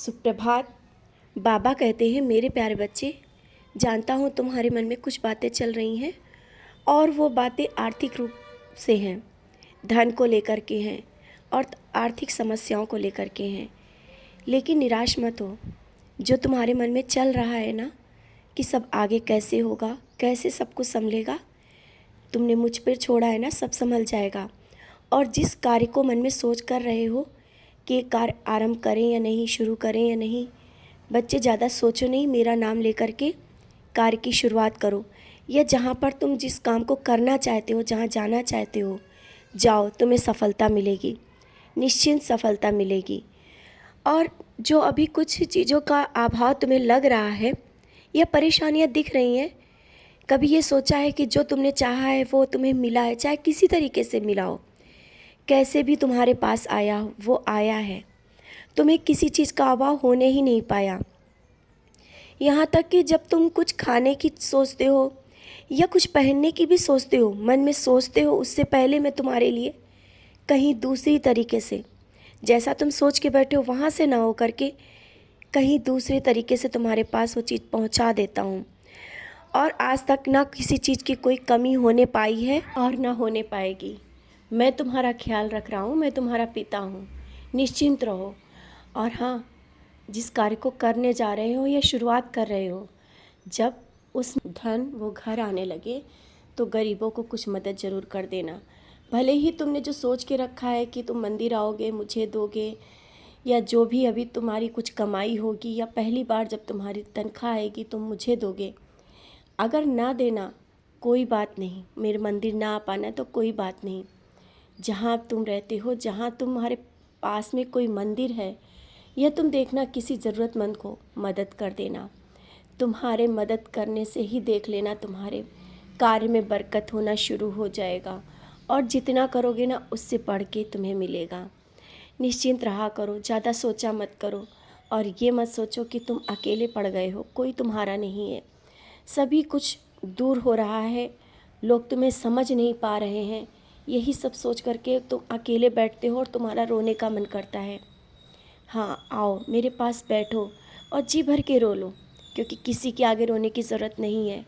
सुप्रभात। बाबा कहते हैं, मेरे प्यारे बच्चे, जानता हूँ तुम्हारे मन में कुछ बातें चल रही हैं और वो बातें आर्थिक रूप से हैं, धन को लेकर के हैं और आर्थिक समस्याओं को लेकर के हैं। लेकिन निराश मत हो। जो तुम्हारे मन में चल रहा है ना कि सब आगे कैसे होगा, कैसे सब कुछ संभलेगा, तुमने मुझ पर छोड़ा है ना, सब संभल जाएगा। और जिस कार्य को मन में सोच कर रहे हो कि कार्य आरंभ करें या नहीं, शुरू करें या नहीं, बच्चे ज़्यादा सोचो नहीं, मेरा नाम लेकर के कार्य की शुरुआत करो। या जहाँ पर तुम जिस काम को करना चाहते हो, जहाँ जाना चाहते हो, जाओ, तुम्हें सफलता मिलेगी, निश्चिंत सफलता मिलेगी। और जो अभी कुछ चीज़ों का अभाव तुम्हें लग रहा है या परेशानियाँ दिख रही हैं, कभी ये सोचा है कि जो तुमने चाहा है वो तुम्हें मिला है, चाहे किसी तरीके से मिला हो, कैसे भी तुम्हारे पास आया हो, वो आया है। तुम्हें किसी चीज़ का अभाव होने ही नहीं पाया। यहाँ तक कि जब तुम कुछ खाने की सोचते हो या कुछ पहनने की भी सोचते हो, मन में सोचते हो, उससे पहले मैं तुम्हारे लिए कहीं दूसरी तरीके से, जैसा तुम सोच के बैठे हो वहाँ से ना हो करके कहीं दूसरे तरीके से तुम्हारे पास वो चीज़ पहुँचा देता हूँ। और आज तक ना किसी चीज़ की कोई कमी होने पाई है और ना होने पाएगी। मैं तुम्हारा ख्याल रख रहा हूँ, मैं तुम्हारा पिता हूँ, निश्चिंत रहो। और हाँ, जिस कार्य को करने जा रहे हो या शुरुआत कर रहे हो, जब उस धन वो घर आने लगे तो गरीबों को कुछ मदद ज़रूर कर देना। भले ही तुमने जो सोच के रखा है कि तुम मंदिर आओगे, मुझे दोगे, या जो भी अभी तुम्हारी कुछ कमाई होगी या पहली बार जब तुम्हारी तनख्वाह आएगी तुम मुझे दोगे, अगर ना देना कोई बात नहीं, मेरे मंदिर ना आ पाना तो कोई बात नहीं। जहाँ तुम रहते हो, जहाँ तुम्हारे पास में कोई मंदिर है, या तुम देखना किसी ज़रूरतमंद को मदद कर देना। तुम्हारे मदद करने से ही देख लेना तुम्हारे कार्य में बरकत होना शुरू हो जाएगा। और जितना करोगे ना उससे बढ़ के तुम्हें मिलेगा। निश्चिंत रहा करो, ज़्यादा सोचा मत करो। और ये मत सोचो कि तुम अकेले पड़ गए हो, कोई तुम्हारा नहीं है। सभी कुछ दूर हो रहा है, लोग तुम्हें समझ नहीं पा रहे हैं, यही सब सोच करके तुम अकेले बैठते हो और तुम्हारा रोने का मन करता है। हाँ, आओ मेरे पास बैठो और जी भर के रो लो, क्योंकि किसी के आगे रोने की ज़रूरत नहीं है।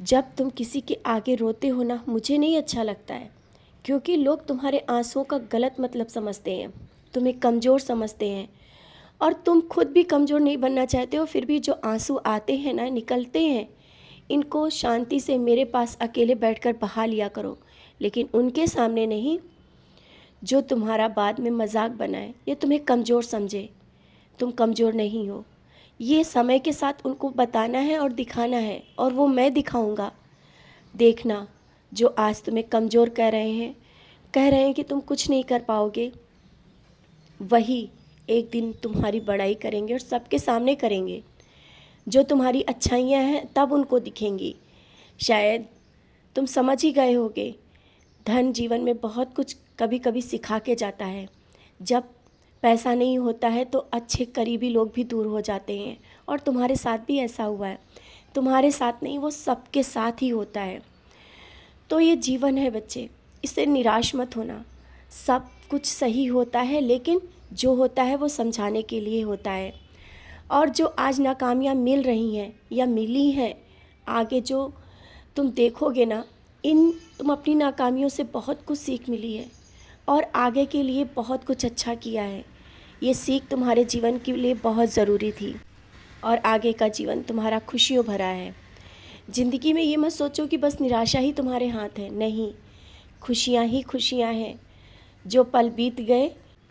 जब तुम किसी के आगे रोते हो ना, मुझे नहीं अच्छा लगता है, क्योंकि लोग तुम्हारे आंसुओं का गलत मतलब समझते हैं, तुम्हें कमज़ोर समझते हैं। और तुम खुद भी कमज़ोर नहीं बनना चाहते हो, फिर भी जो आंसू आते हैं ना, निकलते हैं, इनको शांति से मेरे पास अकेले बैठकर बहा लिया करो, लेकिन उनके सामने नहीं, जो तुम्हारा बाद में मजाक बनाए या तुम्हें कमज़ोर समझे। तुम कमज़ोर नहीं हो, ये समय के साथ उनको बताना है और दिखाना है, और वो मैं दिखाऊंगा। देखना, जो आज तुम्हें कमज़ोर कह रहे हैं कि तुम कुछ नहीं कर पाओगे, वही एक दिन तुम्हारी बड़ाई करेंगे और सबके सामने करेंगे। जो तुम्हारी अच्छाइयाँ हैं तब उनको दिखेंगी। शायद तुम समझ ही गए होगे, धन जीवन में बहुत कुछ कभी कभी सिखा के जाता है। जब पैसा नहीं होता है तो अच्छे करीबी लोग भी दूर हो जाते हैं, और तुम्हारे साथ भी ऐसा हुआ है। तुम्हारे साथ नहीं, वो सबके साथ ही होता है। तो ये जीवन है बच्चे, इससे निराश मत होना। सब कुछ सही होता है, लेकिन जो होता है वो समझाने के लिए होता है। और जो आज नाकामियाँ मिल रही हैं या मिली हैं, आगे जो तुम देखोगे ना, तुम अपनी नाकामियों से बहुत कुछ सीख मिली है और आगे के लिए बहुत कुछ अच्छा किया है। ये सीख तुम्हारे जीवन के लिए बहुत ज़रूरी थी, और आगे का जीवन तुम्हारा खुशियों भरा है। ज़िंदगी में ये मत सोचो कि बस निराशा ही तुम्हारे हाथ है, नहीं, खुशियाँ ही खुशियाँ हैं। जो पल बीत गए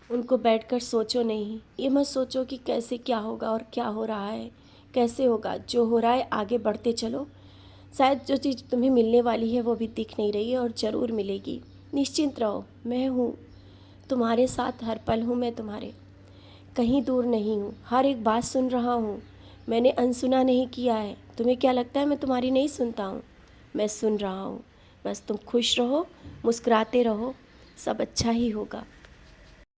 उनको बैठकर सोचो नहीं, ये मत सोचो कि कैसे क्या होगा और क्या हो रहा है, कैसे होगा। जो हो रहा है आगे बढ़ते चलो, शायद जो चीज़ तुम्हें मिलने वाली है वो भी दिख नहीं रही है और ज़रूर मिलेगी। निश्चिंत रहो, मैं हूँ तुम्हारे साथ, हर पल हूँ मैं तुम्हारे, कहीं दूर नहीं हूँ। हर एक बात सुन रहा हूँ, मैंने अनसुना नहीं किया है। तुम्हें क्या लगता है मैं तुम्हारी नहीं सुनता हूँ? मैं सुन रहा हूँ। बस तुम खुश रहो, मुस्कुराते रहो, सब अच्छा ही होगा।